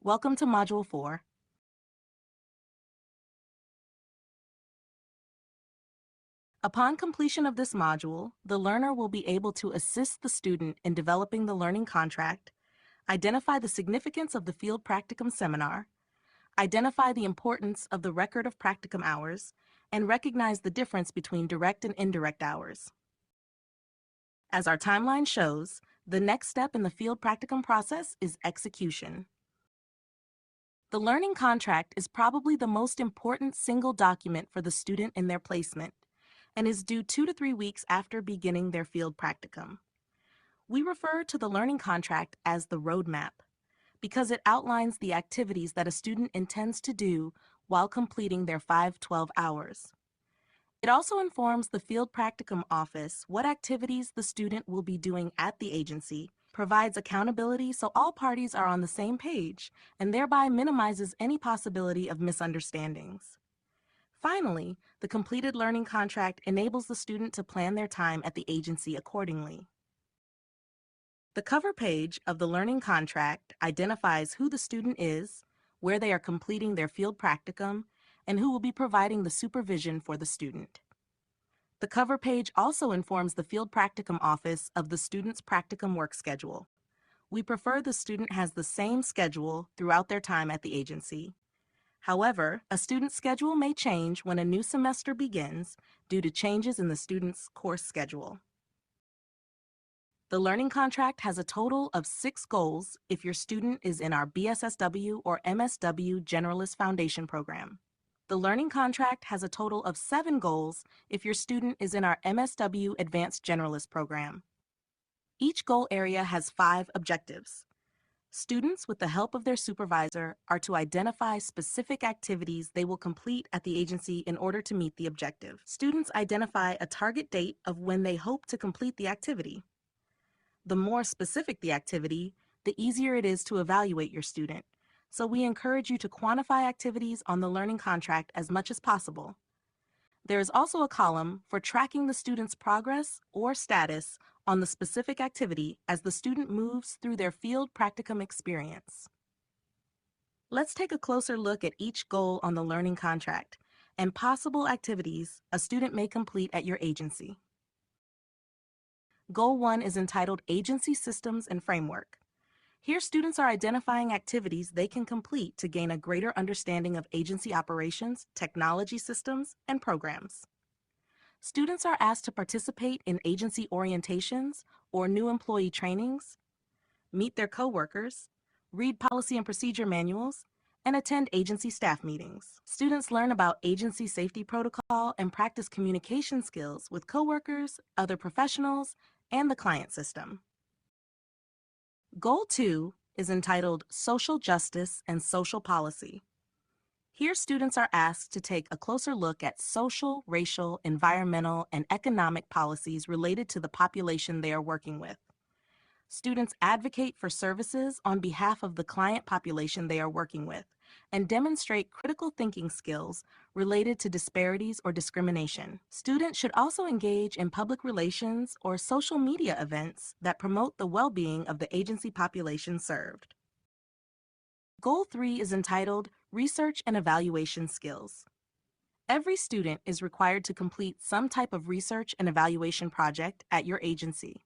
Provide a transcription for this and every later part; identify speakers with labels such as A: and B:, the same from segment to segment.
A: Welcome to Module 4. Upon completion of this module, the learner will be able to assist the student in developing the learning contract, identify the significance of the field practicum seminar, identify the importance of the record of practicum hours, and recognize the difference between direct and indirect hours. As our timeline shows, the next step in the field practicum process is execution. The learning contract is probably the most important single document for the student in their placement and is due 2 to 3 weeks after beginning their field practicum. We refer to the learning contract as the roadmap because it outlines the activities that a student intends to do while completing their 512 hours. It also informs the field practicum office what activities the student will be doing at the agency, provides accountability so all parties are on the same page, and thereby minimizes any possibility of misunderstandings. Finally, the completed learning contract enables the student to plan their time at the agency accordingly. The cover page of the learning contract identifies who the student is, where they are completing their field practicum, and who will be providing the supervision for the student. The cover page also informs the field practicum office of the student's practicum work schedule. We prefer the student has the same schedule throughout their time at the agency. However, a student's schedule may change when a new semester begins due to changes in the student's course schedule. The learning contract has a total of 6 goals if your student is in our BSSW or MSW Generalist Foundation program. The learning contract has a total of 7 goals if your student is in our MSW Advanced Generalist program. Each goal area has 5 objectives. Students, with the help of their supervisor, are to identify specific activities they will complete at the agency in order to meet the objective. Students identify a target date of when they hope to complete the activity. The more specific the activity, the easier it is to evaluate your student. So we encourage you to quantify activities on the learning contract as much as possible. There is also a column for tracking the student's progress or status on the specific activity as the student moves through their field practicum experience. Let's take a closer look at each goal on the learning contract and possible activities a student may complete at your agency. Goal 1 is entitled Agency Systems and Framework. Here, students are identifying activities they can complete to gain a greater understanding of agency operations, technology systems, and programs. Students are asked to participate in agency orientations or new employee trainings, meet their coworkers, read policy and procedure manuals, and attend agency staff meetings. Students learn about agency safety protocol and practice communication skills with coworkers, other professionals, and the client system. Goal 2 is entitled Social Justice and Social Policy. Here, students are asked to take a closer look at social, racial, environmental, and economic policies related to the population they are working with. Students advocate for services on behalf of the client population they are working with and demonstrate critical thinking skills related to disparities or discrimination. Students should also engage in public relations or social media events that promote the well-being of the agency population served. Goal 3 is entitled Research and Evaluation Skills. Every student is required to complete some type of research and evaluation project at your agency.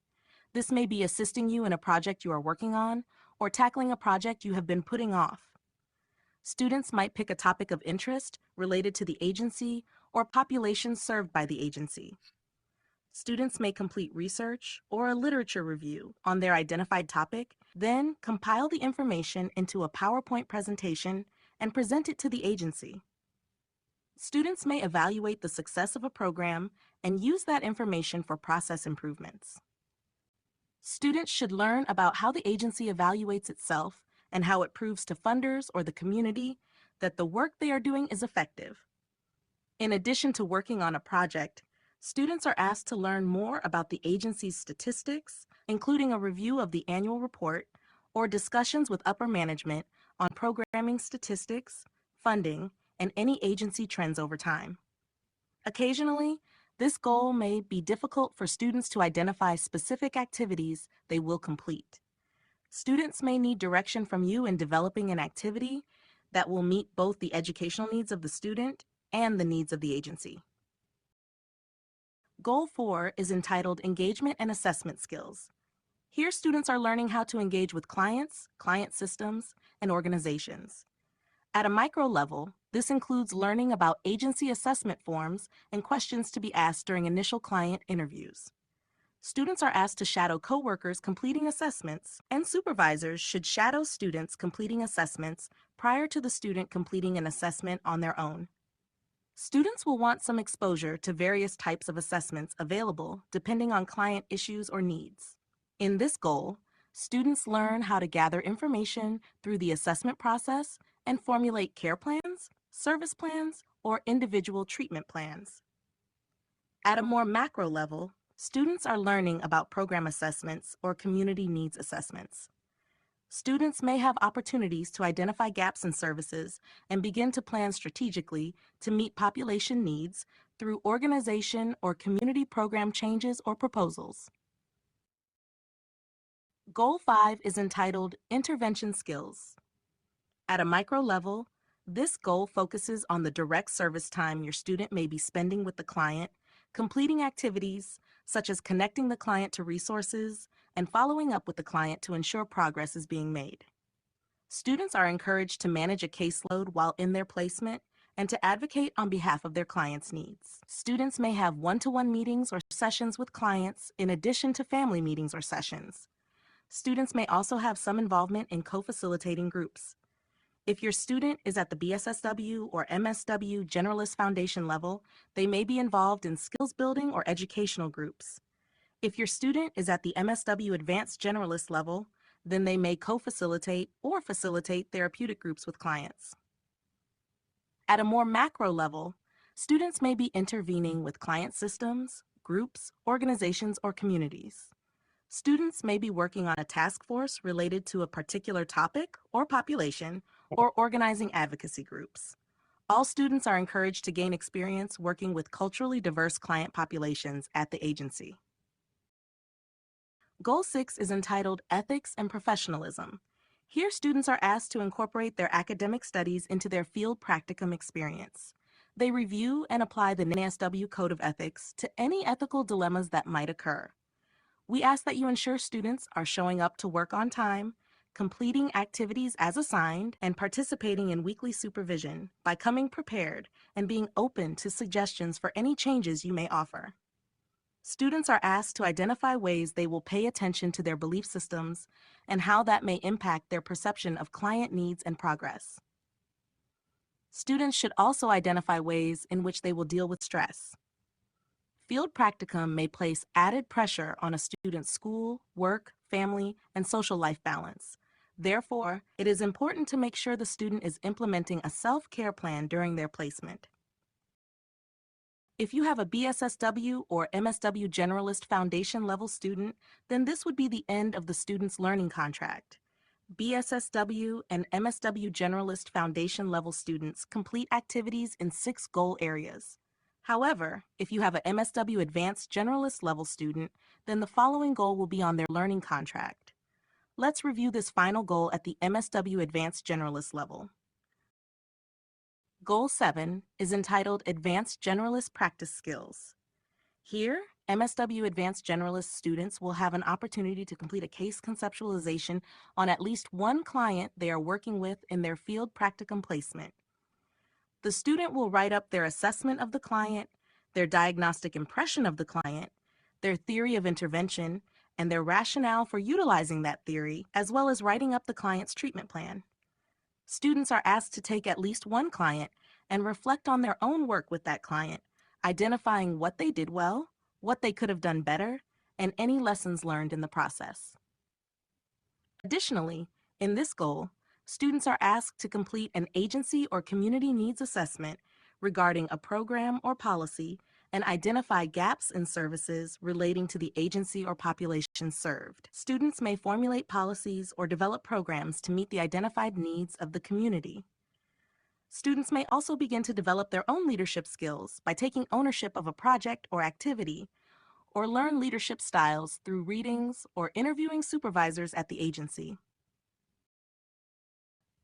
A: This may be assisting you in a project you are working on or tackling a project you have been putting off. Students might pick a topic of interest related to the agency or populations served by the agency. Students may complete research or a literature review on their identified topic, then compile the information into a PowerPoint presentation and present it to the agency. Students may evaluate the success of a program and use that information for process improvements. Students should learn about how the agency evaluates itself and how it proves to funders or the community that the work they are doing is effective. In addition to working on a project, students are asked to learn more about the agency's statistics, including a review of the annual report or discussions with upper management on programming statistics, funding, and any agency trends over time. Occasionally, this goal may be difficult for students to identify specific activities they will complete. Students may need direction from you in developing an activity that will meet both the educational needs of the student and the needs of the agency. Goal 4 is entitled Engagement and Assessment Skills. Here, students are learning how to engage with clients, client systems, and organizations. At a micro level, this includes learning about agency assessment forms and questions to be asked during initial client interviews. Students are asked to shadow coworkers completing assessments, and supervisors should shadow students completing assessments prior to the student completing an assessment on their own. Students will want some exposure to various types of assessments available depending on client issues or needs. In this goal, students learn how to gather information through the assessment process and formulate care plans, service plans, or individual treatment plans. At a more macro level, students are learning about program assessments or community needs assessments. Students may have opportunities to identify gaps in services and begin to plan strategically to meet population needs through organization or community program changes or proposals. Goal 5 is entitled Intervention Skills. At a micro level, this goal focuses on the direct service time your student may be spending with the client, completing activities such as connecting the client to resources and following up with the client to ensure progress is being made. Students are encouraged to manage a caseload while in their placement and to advocate on behalf of their clients' needs. Students may have one-to-one meetings or sessions with clients in addition to family meetings or sessions. Students may also have some involvement in co-facilitating groups. If your student is at the BSSW or MSW Generalist Foundation level, they may be involved in skills building or educational groups. If your student is at the MSW Advanced Generalist level, then they may co-facilitate or facilitate therapeutic groups with clients. At a more macro level, students may be intervening with client systems, groups, organizations, or communities. Students may be working on a task force related to a particular topic or population, or organizing advocacy groups. All students are encouraged to gain experience working with culturally diverse client populations at the agency. Goal 6 is entitled Ethics and Professionalism. Here, students are asked to incorporate their academic studies into their field practicum experience. They review and apply the NASW Code of Ethics to any ethical dilemmas that might occur. We ask that you ensure students are showing up to work on time, completing activities as assigned, and participating in weekly supervision by coming prepared and being open to suggestions for any changes you may offer. Students are asked to identify ways they will pay attention to their belief systems and how that may impact their perception of client needs and progress. Students should also identify ways in which they will deal with stress. Field practicum may place added pressure on a student's school, work, family, and social life balance. Therefore, it is important to make sure the student is implementing a self-care plan during their placement. If you have a BSSW or MSW Generalist Foundation level student, then this would be the end of the student's learning contract. BSSW and MSW Generalist Foundation level students complete activities in 6 goal areas. However, if you have an MSW Advanced Generalist level student, then the following goal will be on their learning contract. Let's review this final goal at the MSW Advanced Generalist level. Goal 7 is entitled Advanced Generalist Practice Skills. Here, MSW Advanced Generalist students will have an opportunity to complete a case conceptualization on at least one client they are working with in their field practicum placement. The student will write up their assessment of the client, their diagnostic impression of the client, their theory of intervention, and their rationale for utilizing that theory, as well as writing up the client's treatment plan. Students are asked to take at least one client and reflect on their own work with that client, identifying what they did well, what they could have done better, and any lessons learned in the process. Additionally, in this goal, students are asked to complete an agency or community needs assessment regarding a program or policy and identify gaps in services relating to the agency or population served. Students may formulate policies or develop programs to meet the identified needs of the community. Students may also begin to develop their own leadership skills by taking ownership of a project or activity, or learn leadership styles through readings or interviewing supervisors at the agency.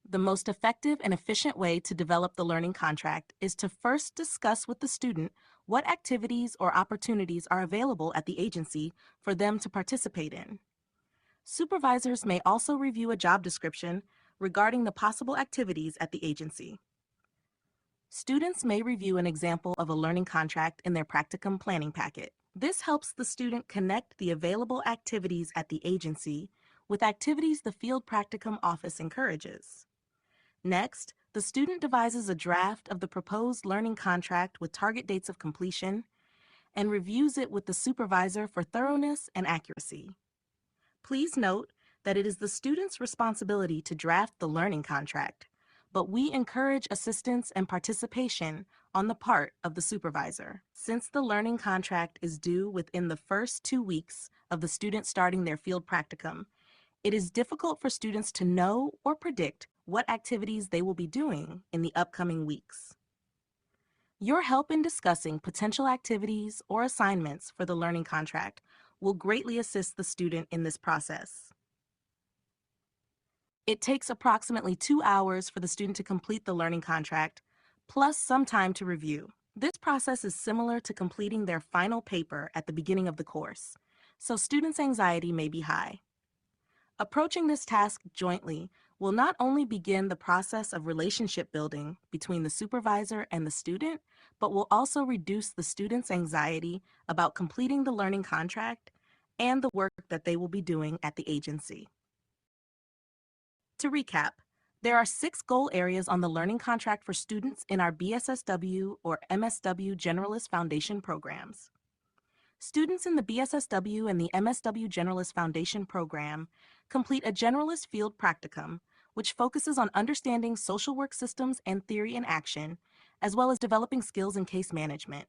A: The most effective and efficient way to develop the learning contract is to first discuss with the student what activities or opportunities are available at the agency for them to participate in. Supervisors may also review a job description regarding the possible activities at the agency. Students may review an example of a learning contract in their practicum planning packet. This helps the student connect the available activities at the agency with activities the field practicum office encourages. Next, the student devises a draft of the proposed learning contract with target dates of completion and reviews it with the supervisor for thoroughness and accuracy. Please note that it is the student's responsibility to draft the learning contract, but we encourage assistance and participation on the part of the supervisor. Since the learning contract is due within the first 2 weeks of the student starting their field practicum, it is difficult for students to know or predict what activities they will be doing in the upcoming weeks. Your help in discussing potential activities or assignments for the learning contract will greatly assist the student in this process. It takes approximately 2 hours for the student to complete the learning contract, plus some time to review. This process is similar to completing their final paper at the beginning of the course, so students' anxiety may be high. Approaching this task jointly will not only begin the process of relationship building between the supervisor and the student, but will also reduce the student's anxiety about completing the learning contract and the work that they will be doing at the agency. To recap, there are 6 goal areas on the learning contract for students in our BSSW or MSW Generalist Foundation programs. Students in the BSSW and the MSW Generalist Foundation program complete a generalist field practicum, which focuses on understanding social work systems and theory in action, as well as developing skills in case management.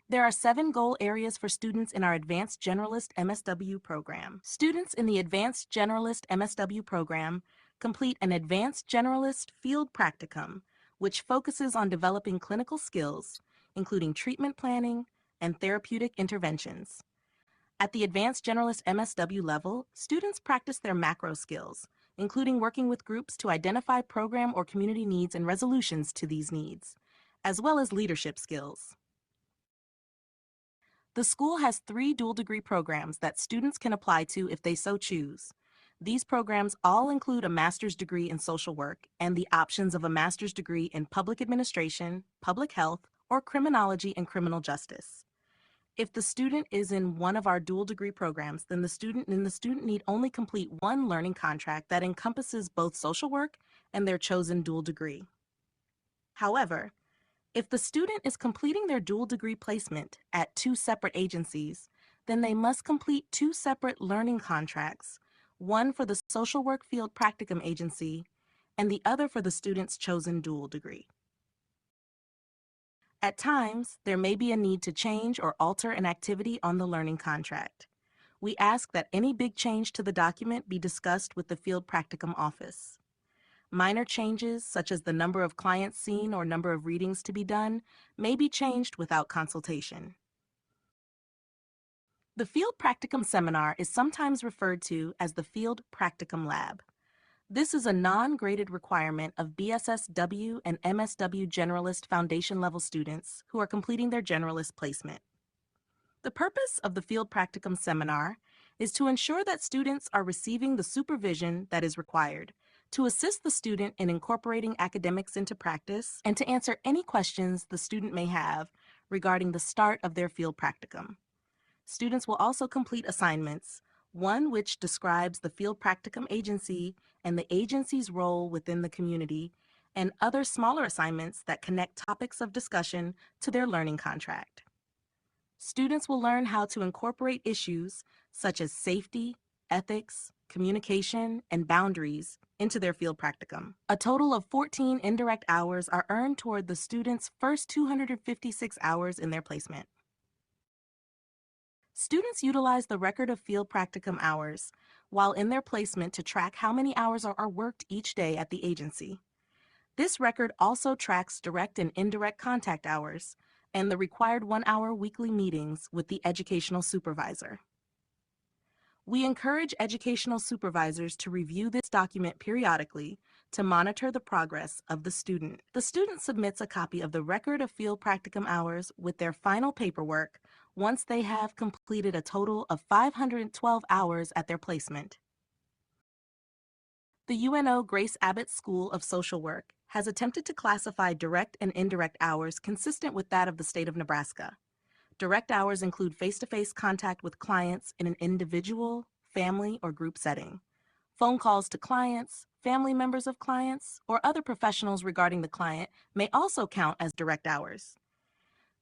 A: There are 7 goal areas for students in our Advanced Generalist MSW program. Students in the Advanced Generalist MSW program complete an Advanced Generalist Field Practicum, which focuses on developing clinical skills, including treatment planning and therapeutic interventions. At the Advanced Generalist MSW level, students practice their macro skills, including working with groups to identify program or community needs and resolutions to these needs, as well as leadership skills. The school has 3 dual degree programs that students can apply to if they so choose. These programs all include a master's degree in social work and the options of a master's degree in public administration, public health, or criminology and criminal justice. If the student is in one of our dual degree programs, then the student need only complete one learning contract that encompasses both social work and their chosen dual degree. However, if the student is completing their dual degree placement at 2 separate agencies, then they must complete 2 separate learning contracts, one for the social work field practicum agency and the other for the student's chosen dual degree. At times, there may be a need to change or alter an activity on the learning contract. We ask that any big change to the document be discussed with the field practicum office. Minor changes, such as the number of clients seen or number of readings to be done, may be changed without consultation. The field practicum seminar is sometimes referred to as the field practicum lab. This is a non-graded requirement of BSSW and MSW Generalist Foundation level students who are completing their generalist placement. The purpose of the field practicum seminar is to ensure that students are receiving the supervision that is required, to assist the student in incorporating academics into practice, and to answer any questions the student may have regarding the start of their field practicum. Students will also complete assignments, one which describes the field practicum agency and the agency's role within the community, and other smaller assignments that connect topics of discussion to their learning contract. Students will learn how to incorporate issues such as safety, ethics, communication, and boundaries into their field practicum. A total of 14 indirect hours are earned toward the student's first 256 hours in their placement. Students utilize the record of field practicum hours while in their placement to track how many hours are worked each day at the agency. This record also tracks direct and indirect contact hours, and the required 1-hour weekly meetings with the educational supervisor. We encourage educational supervisors to review this document periodically to monitor the progress of the student. The student submits a copy of the record of field practicum hours with their final paperwork once they have completed a total of 512 hours at their placement. The UNO Grace Abbott School of Social Work has attempted to classify direct and indirect hours consistent with that of the state of Nebraska. Direct hours include face-to-face contact with clients in an individual, family, or group setting. Phone calls to clients, family members of clients, or other professionals regarding the client may also count as direct hours.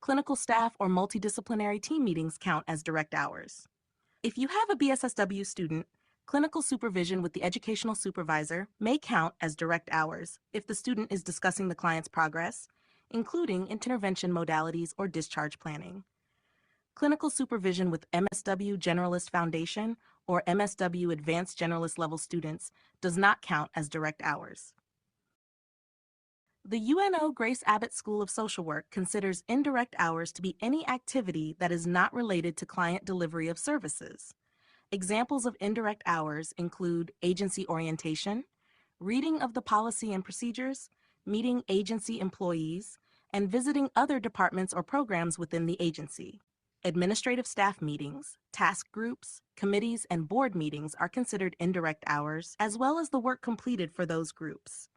A: Clinical staff or multidisciplinary team meetings count as direct hours. If you have a BSSW student, clinical supervision with the educational supervisor may count as direct hours if the student is discussing the client's progress, including intervention modalities or discharge planning. Clinical supervision with MSW Generalist Foundation or MSW Advanced Generalist Level students does not count as direct hours. The UNO Grace Abbott School of Social Work considers indirect hours to be any activity that is not related to client delivery of services. Examples of indirect hours include agency orientation, reading of the policy and procedures, meeting agency employees, and visiting other departments or programs within the agency. Administrative staff meetings, task groups, committees, and board meetings are considered indirect hours, as well as the work completed for those groups.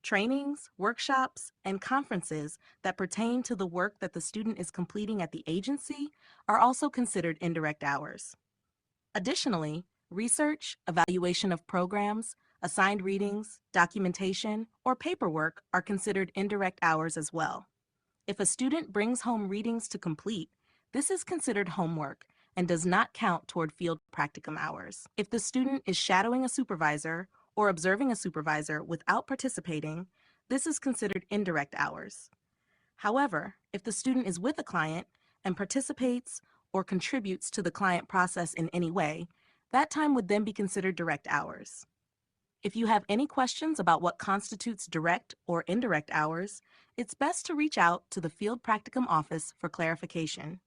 A: Trainings, workshops, and conferences that pertain to the work that the student is completing at the agency are also considered indirect hours. Additionally, research, evaluation of programs, assigned readings, documentation, or paperwork are considered indirect hours as well. If a student brings home readings to complete, this is considered homework and does not count toward field practicum hours. If the student is shadowing a supervisor or observing a supervisor without participating, this is considered indirect hours. However, if the student is with a client and participates or contributes to the client process in any way, that time would then be considered direct hours. If you have any questions about what constitutes direct or indirect hours, it's best to reach out to the Field Practicum office for clarification.